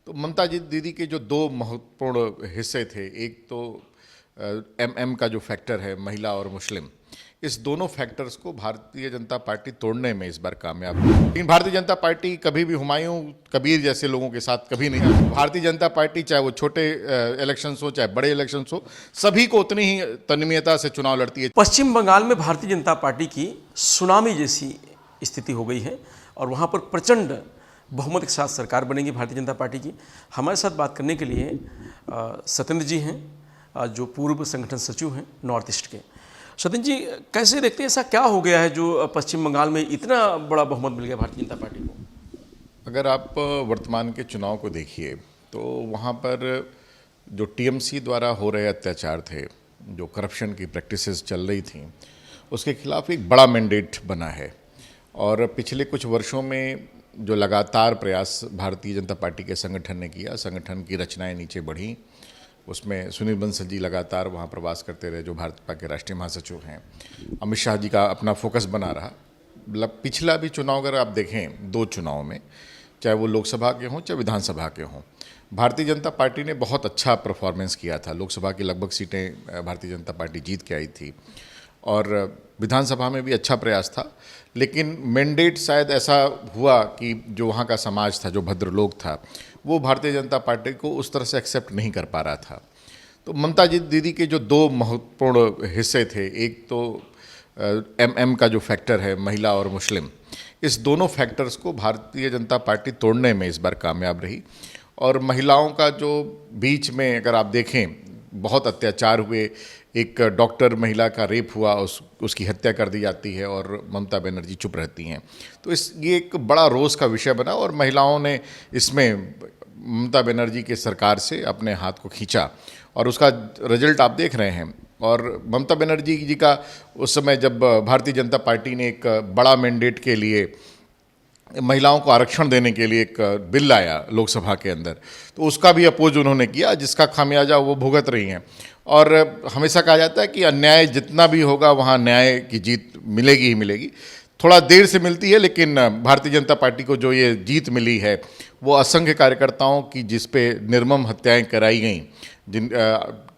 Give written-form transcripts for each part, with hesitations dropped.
तो ममता जी दीदी के जो दो महत्वपूर्ण हिस्से थे, एक तो एमएम का जो फैक्टर है, महिला और मुस्लिम, इस दोनों फैक्टर्स को भारतीय जनता पार्टी तोड़ने में इस बार कामयाब हुई। लेकिन भारतीय जनता पार्टी कभी भी हुमायूं कबीर जैसे लोगों के साथ कभी नहीं आई। भारतीय जनता पार्टी चाहे वो छोटे इलेक्शंस हो चाहे बड़े इलेक्शंस हो, सभी को उतनी ही तन्मयता से चुनाव लड़ती है। पश्चिम बंगाल में भारतीय जनता पार्टी की सुनामी जैसी स्थिति हो गई है और वहाँ पर प्रचंड बहुमत के साथ सरकार बनेगी भारतीय जनता पार्टी की। हमारे साथ बात करने के लिए सत्येंद्र जी हैं, जो पूर्व संगठन सचिव हैं नॉर्थ ईस्ट के। सत्येंद्र जी, कैसे देखते हैं, ऐसा क्या हो गया है जो पश्चिम बंगाल में इतना बड़ा बहुमत मिल गया भारतीय जनता पार्टी को? अगर आप वर्तमान के चुनाव को देखिए तो वहाँ पर जो टीएमसी द्वारा हो रहे अत्याचार थे, जो करप्शन की प्रैक्टिसेस चल रही थी, उसके खिलाफ एक बड़ा मैंडेट बना है। और पिछले कुछ वर्षों में जो लगातार प्रयास भारतीय जनता पार्टी के संगठन ने किया, संगठन की रचनाएं नीचे बढ़ी, उसमें सुनील बंसल जी लगातार वहाँ प्रवास करते रहे, जो भाजपा के राष्ट्रीय महासचिव हैं। अमित शाह जी का अपना फोकस बना रहा। पिछला भी चुनाव अगर आप देखें, दो चुनाव में, चाहे वो लोकसभा के हों चाहे विधानसभा के हों, भारतीय जनता पार्टी ने बहुत अच्छा परफॉर्मेंस किया था। लोकसभा की लगभग सीटें भारतीय जनता पार्टी जीत के आई थी और विधानसभा में भी अच्छा प्रयास था। लेकिन मैंडेट शायद ऐसा हुआ कि जो वहाँ का समाज था, जो भद्रलोक था, वो भारतीय जनता पार्टी को उस तरह से एक्सेप्ट नहीं कर पा रहा था। तो ममता जी दीदी के जो दो महत्वपूर्ण हिस्से थे, एक तो एमएम का जो फैक्टर है, महिला और मुस्लिम, इस दोनों फैक्टर्स को भारतीय जनता पार्टी तोड़ने में इस बार कामयाब रही। और महिलाओं का जो बीच में अगर आप देखें, बहुत अत्याचार हुए, एक डॉक्टर महिला का रेप हुआ, उसकी हत्या कर दी जाती है और ममता बनर्जी चुप रहती हैं। तो ये एक बड़ा रोष का विषय बना और महिलाओं ने इसमें ममता बनर्जी के सरकार से अपने हाथ को खींचा और उसका रिजल्ट आप देख रहे हैं। और ममता बनर्जी जी का उस समय जब भारतीय जनता पार्टी ने एक बड़ा मैंडेट के लिए महिलाओं को आरक्षण देने के लिए एक बिल लाया लोकसभा के अंदर, तो उसका भी अपोज उन्होंने किया, जिसका खामियाजा वो भुगत रही हैं। और हमेशा कहा जाता है कि अन्याय जितना भी होगा वहाँ न्याय की जीत मिलेगी ही मिलेगी। थोड़ा देर से मिलती है, लेकिन भारतीय जनता पार्टी को जो ये जीत मिली है वो असंख्य कार्यकर्ताओं की जिस पे निर्मम हत्याएं कराई गई जिन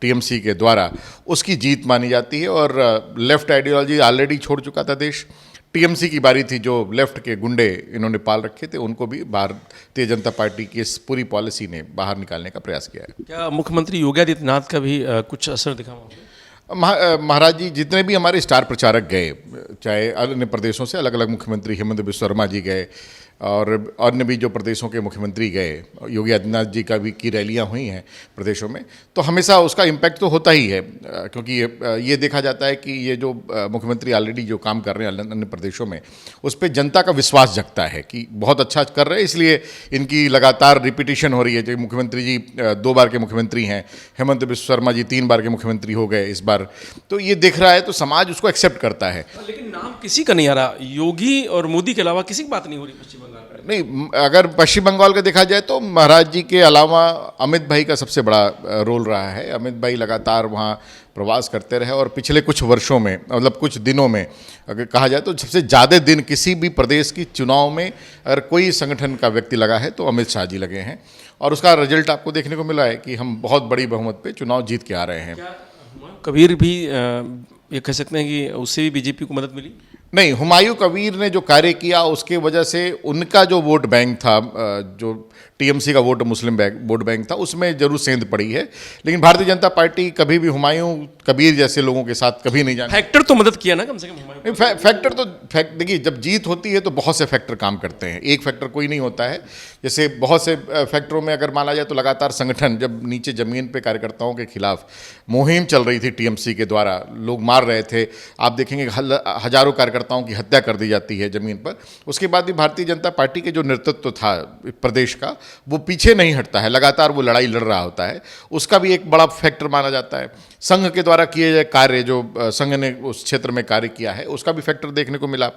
टीएमसी के द्वारा, उसकी जीत मानी जाती है। और लेफ्ट आइडियोलॉजी ऑलरेडी छोड़ चुका था देश। टीएमसी की बारी थी, जो लेफ्ट के गुंडे इन्होंने पाल रखे थे, उनको भी भारतीय जनता पार्टी की इस पूरी पॉलिसी ने बाहर निकालने का प्रयास किया है। क्या मुख्यमंत्री योगी आदित्यनाथ का भी कुछ असर दिखा वहाँ पे? महाराज जी, जितने भी हमारे स्टार प्रचारक गए, चाहे अन्य प्रदेशों से अलग अलग मुख्यमंत्री, हेमंत बिस्वा शर्मा जी गए और अन्य भी जो प्रदेशों के मुख्यमंत्री गए, योगी आदित्यनाथ जी का भी की रैलियां हुई हैं प्रदेशों में, तो हमेशा उसका इम्पैक्ट तो होता ही है। क्योंकि ये देखा जाता है कि ये जो मुख्यमंत्री ऑलरेडी जो काम कर रहे हैं अन्य प्रदेशों में, उस पर जनता का विश्वास जगता है कि बहुत अच्छा कर रहे हैं, इसलिए इनकी लगातार रिपीटिशन हो रही है। जो मुख्यमंत्री जी 2 बार के मुख्यमंत्री हैं, हेमंत बिस्वा शर्मा जी 3 बार के मुख्यमंत्री हो गए इस बार, तो ये दिख रहा है, तो समाज उसको एक्सेप्ट करता है। लेकिन नाम किसी का नहीं आ रहा, योगी और मोदी के अलावा किसी की बात नहीं हो रही पश्चिम बंगाल में। नहीं, अगर पश्चिम बंगाल का देखा जाए तो महाराज जी के अलावा अमित भाई का सबसे बड़ा रोल रहा है। अमित भाई लगातार वहाँ प्रवास करते रहे और पिछले कुछ वर्षों में, मतलब कुछ दिनों में अगर कहा जाए तो सबसे ज़्यादा दिन किसी भी प्रदेश की चुनाव में अगर कोई संगठन का व्यक्ति लगा है तो अमित शाह जी लगे हैं। और उसका रिजल्ट आपको देखने को मिला है कि हम बहुत बड़ी बहुमत पे चुनाव जीत के आ रहे हैं। कबीर भी ये कह सकते हैं कि उससे भी बीजेपी को मदद मिली? नहीं, हुमायूं कबीर ने जो कार्य किया उसके वजह से उनका जो वोट बैंक था, जो टीएमसी का मुस्लिम वोट बैंक था, उसमें जरूर सेंध पड़ी है। लेकिन भारतीय जनता पार्टी कभी भी हुमायूं कबीर जैसे लोगों के साथ कभी नहीं जाना। फैक्टर तो मदद किया ना कम से कम हुमायूं? फैक्टर तो देखिए, जब जीत होती है तो बहुत से फैक्टर काम करते हैं, एक फैक्टर कोई नहीं होता है। जैसे बहुत से फैक्टरों में अगर माना जाए तो लगातार संगठन, जब नीचे जमीन पे कार्यकर्ताओं के खिलाफ मुहिम चल रही थी टीएमसी के द्वारा, लोग मार रहे थे, आप देखेंगे हजारों कार्यकर्ताओं की हत्या कर दी जाती है जमीन पर। उसके बाद भी भारतीय जनता पार्टी के जो नेतृत्व था प्रदेश का, वो पीछे नहीं हटता है, लगातार वो लड़ाई लड़ रहा होता है। उसका भी एक बड़ा फैक्टर माना जाता है। संघ के द्वारा किए गए कार्य, जो संघ ने उस क्षेत्र में कार्य किया है, उसका भी फैक्टर देखने को मिला।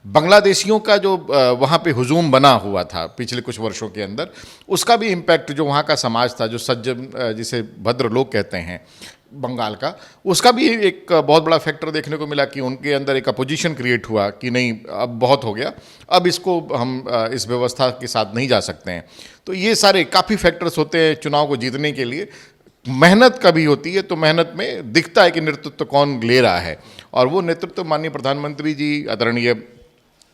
बांग्लादेशियों का जो वहाँ पे हुजूम बना हुआ था पिछले कुछ वर्षों के अंदर, उसका भी इम्पैक्ट, जो वहाँ का समाज था, जो सज्जन जिसे भद्र लोग कहते हैं, बंगाल का, उसका भी एक बहुत बड़ा फैक्टर देखने को मिला कि उनके अंदर एक अपोजिशन क्रिएट हुआ कि नहीं अब बहुत हो गया, अब इसको हम इस व्यवस्था के साथ नहीं जा सकते हैं। तो ये सारे काफ़ी फैक्टर्स होते हैं चुनाव को जीतने के लिए। मेहनत कभी होती है तो मेहनत में दिखता है कि नेतृत्व कौन ले रहा है, और वो नेतृत्व माननीय प्रधानमंत्री जी, आदरणीय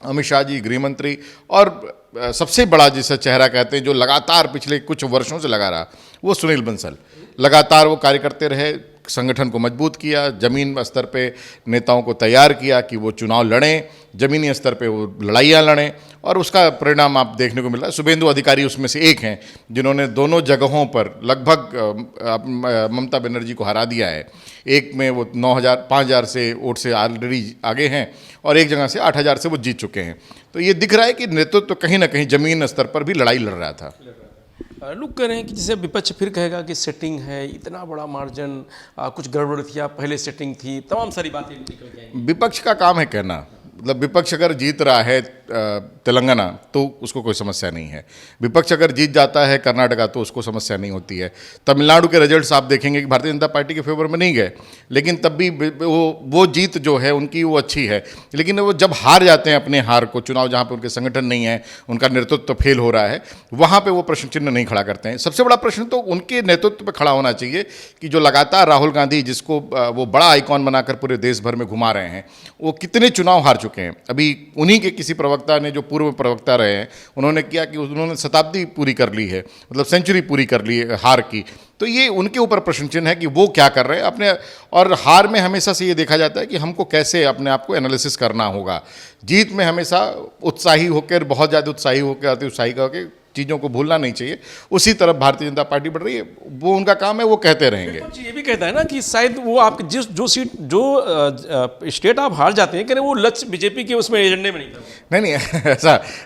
अमित शाह जी गृह मंत्री, और सबसे बड़ा जिसे चेहरा कहते हैं जो लगातार पिछले कुछ वर्षों से लगा रहा, वो सुनील बंसल। लगातार वो कार्य करते रहे, संगठन को मजबूत किया, ज़मीन स्तर पे नेताओं को तैयार किया कि वो चुनाव लड़ें, ज़मीनी स्तर पे वो लड़ाइयाँ लड़ें, और उसका परिणाम आप देखने को मिल रहा है। शुभेंदु अधिकारी उसमें से एक हैं जिन्होंने दोनों जगहों पर लगभग ममता बनर्जी को हरा दिया है। एक में वो 5,000 से वोट से ऑलरेडी आगे हैं, और एक जगह से 8,000 से वो जीत चुके हैं। तो ये दिख रहा है कि नेतृत्व तो कहीं ना कहीं ज़मीन स्तर पर भी लड़ाई लड़ रहा था। लोग कह रहे हैं कि जैसे विपक्ष फिर कहेगा कि सेटिंग है, इतना बड़ा मार्जिन, कुछ गड़बड़ थी, पहले सेटिंग थी, तमाम सारी बातें निकल जाएंगी। विपक्ष का काम है कहना, मतलब विपक्ष अगर जीत रहा है तेलंगाना तो उसको कोई समस्या नहीं है, विपक्ष अगर जीत जाता है कर्नाटका तो उसको समस्या नहीं होती है। तमिलनाडु के रिजल्ट्स आप देखेंगे कि भारतीय जनता पार्टी के फेवर में नहीं गए, लेकिन तब भी वो जीत जो है उनकी वो अच्छी है। लेकिन वो जब हार जाते हैं अपने हार को, चुनाव जहाँ पे उनके संगठन नहीं है, उनका नेतृत्व तो फेल हो रहा है, वहाँ पर वो प्रश्न चिन्ह नहीं खड़ा करते हैं। सबसे बड़ा प्रश्न तो उनके नेतृत्व पर खड़ा होना चाहिए कि जो लगातार राहुल गांधी, जिसको वो बड़ा आइकॉन बनाकर पूरे देश भर में घुमा रहे हैं, वो कितने चुनाव हार चुके हैं। अभी उन्हीं के किसी प्रवक्ता ने, जो पूर्व प्रवक्ता रहे हैं, उन्होंने किया कि उन्होंने शताब्दी पूरी कर ली है, मतलब सेंचुरी पूरी कर ली है हार की। तो ये उनके ऊपर प्रश्न चिन्ह है कि वो क्या कर रहे हैं अपने। और हार में हमेशा से ये देखा जाता है कि हमको कैसे अपने आप को एनालिसिस करना होगा। जीत में हमेशा उत्साही होकर, बहुत ज़्यादा उत्साही होकर, अति उत्साही होकर चीज़ों को भूलना नहीं चाहिए। उसी तरफ भारतीय जनता पार्टी बढ़ रही है, वो उनका काम है, वो कहते रहेंगे। ये भी कहता है ना कि शायद वो आपके जो सीट, जो स्टेट आप हार जाते हैं, कह रहे वो लक्ष्य बीजेपी के उसमें एजेंडे में नहीं था। नहीं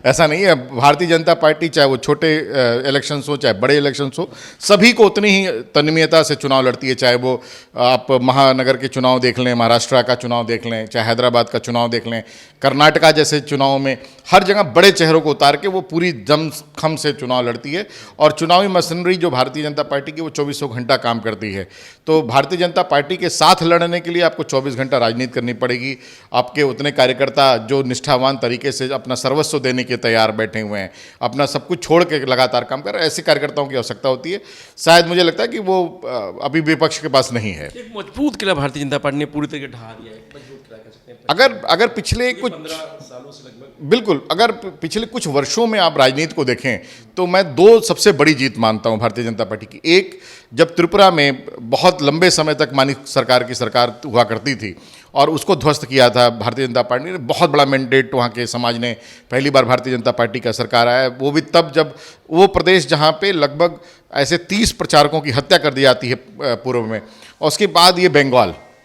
ऐसा नहीं है। भारतीय जनता पार्टी चाहे वो छोटे इलेक्शंस हो चाहे बड़े इलेक्शंस हो, सभी को उतनी ही तन्मयता से चुनाव लड़ती है। चाहे वो आप महानगर के चुनाव देख लें, महाराष्ट्र का चुनाव देख लें, चाहे हैदराबाद का चुनाव देख लें, कर्नाटका जैसे चुनाव में हर जगह बड़े चेहरों को उतार के वो पूरी दमखम से चुनाव लड़ती है। और चुनावी मशीनरी जो भारतीय जनता पार्टी की, वो 24 घंटा काम करती है। तो भारतीय जनता पार्टी के साथ लड़ने के लिए आपको 24 घंटा राजनीति करनी पड़ेगी। आपके उतने कार्यकर्ता जो निष्ठावान तरीके से अपना सर्वस्व देने के तैयार बैठे हुए हैं, अपना सब कुछ छोड़ के लगातार काम कर रहे हैं, ऐसे कार्यकर्ताओं की आवश्यकता होती है। शायद मुझे लगता है कि वो अभी विपक्ष के पास नहीं है। एक मजबूत किला भारतीय जनता पार्टी ने पूरी तरीके ढहा दिया है, मजबूत किला कह सकते हैं। अगर पिछले कुछ 15 सालों से लगभग, बिल्कुल, अगर पिछले कुछ वर्षों में आप राजनीति को देखें तो मैं 2 सबसे बड़ी जीत मानता हूं भारतीय जनता पार्टी की। एक, जब त्रिपुरा में बहुत लंबे समय तक मानी सरकार की सरकार हुआ करती थी और उसको ध्वस्त किया था भारतीय जनता पार्टी ने, बहुत बड़ा मैंडेट वहाँ के समाज ने, पहली बार भारतीय जनता पार्टी का सरकार आया, वो भी तब जब वो प्रदेश जहाँ पे लगभग ऐसे 30 प्रचारकों की हत्या कर दी जाती है पूर्व में। और उसके बाद ये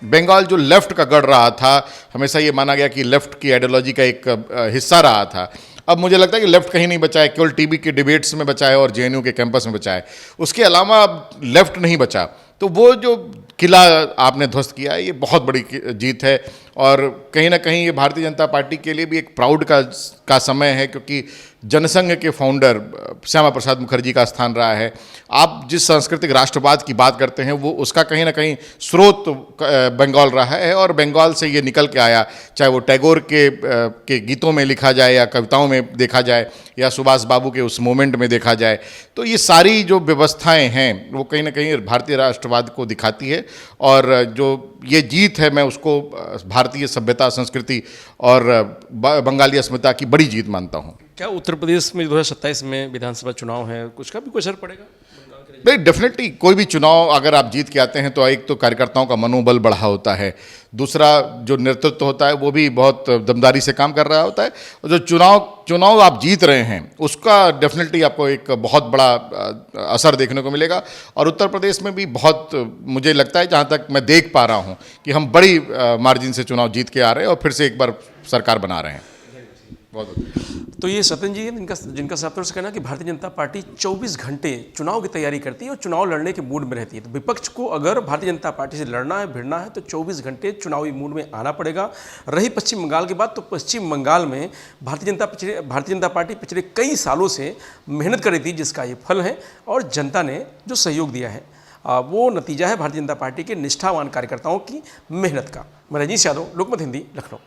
बंगाल जो लेफ्ट का गढ़ रहा था, हमेशा ये माना गया कि लेफ्ट की आइडियोलॉजी का एक हिस्सा रहा था। अब मुझे लगता है कि लेफ्ट कहीं नहीं बचा है, केवल टीवी के डिबेट्स में बचा है और जेएनयू के कैंपस में बचा है, उसके अलावा अब लेफ्ट नहीं बचा। तो वो जो किला आपने ध्वस्त किया है, ये बहुत बड़ी जीत है। और कहीं ना कहीं ये भारतीय जनता पार्टी के लिए भी एक प्राउड का समय है, क्योंकि जनसंघ के फाउंडर श्यामा प्रसाद मुखर्जी का स्थान रहा है। आप जिस सांस्कृतिक राष्ट्रवाद की बात करते हैं, वो उसका कहीं ना कहीं स्रोत बंगाल रहा है, और बंगाल से ये निकल के आया, चाहे वो टैगोर के गीतों में लिखा जाए या कविताओं में देखा जाए या सुभाष बाबू के उस मोमेंट में देखा जाए। तो ये सारी जो व्यवस्थाएं हैं वो कहीं ना कहीं भारतीय राष्ट्रवाद को दिखाती है। और जो ये जीत है, मैं उसको भारतीय सभ्यता, संस्कृति और बंगाली अस्मिता की बड़ी जीत मानता हूँ। क्या उत्तर प्रदेश में 2027 में विधानसभा चुनाव है, कुछ का भी कोई असर पड़ेगा? नहीं, डेफिनेटली कोई भी चुनाव अगर आप जीत के आते हैं तो एक तो कार्यकर्ताओं का मनोबल बढ़ा होता है, दूसरा जो नेतृत्व होता है वो भी बहुत दमदारी से काम कर रहा होता है। और जो चुनाव आप जीत रहे हैं उसका डेफिनेटली आपको एक बहुत बड़ा असर देखने को मिलेगा। और उत्तर प्रदेश में भी बहुत, मुझे लगता है जहाँ तक मैं देख पा रहा हूँ, कि हम बड़ी मार्जिन से चुनाव जीत के आ रहे हैं और फिर से एक बार सरकार बना रहे हैं। बहुत तो ये सत्यन जी हैं जिनका साफ तौर से कहना है कि भारतीय जनता पार्टी 24 घंटे चुनाव की तैयारी करती है और चुनाव लड़ने के मूड में रहती है। तो विपक्ष को अगर भारतीय जनता पार्टी से लड़ना है, भिड़ना है, तो 24 घंटे चुनावी मूड में आना पड़ेगा। रही पश्चिम बंगाल की बात, तो पश्चिम बंगाल में भारतीय जनता पार्टी पिछले कई सालों से मेहनत कर रही थी, जिसका ये फल है और जनता ने जो सहयोग दिया है। वो नतीजा है भारतीय जनता पार्टी के निष्ठावान कार्यकर्ताओं की मेहनत का। मैं रजनीश यादव, लोकमत हिंदी, लखनऊ।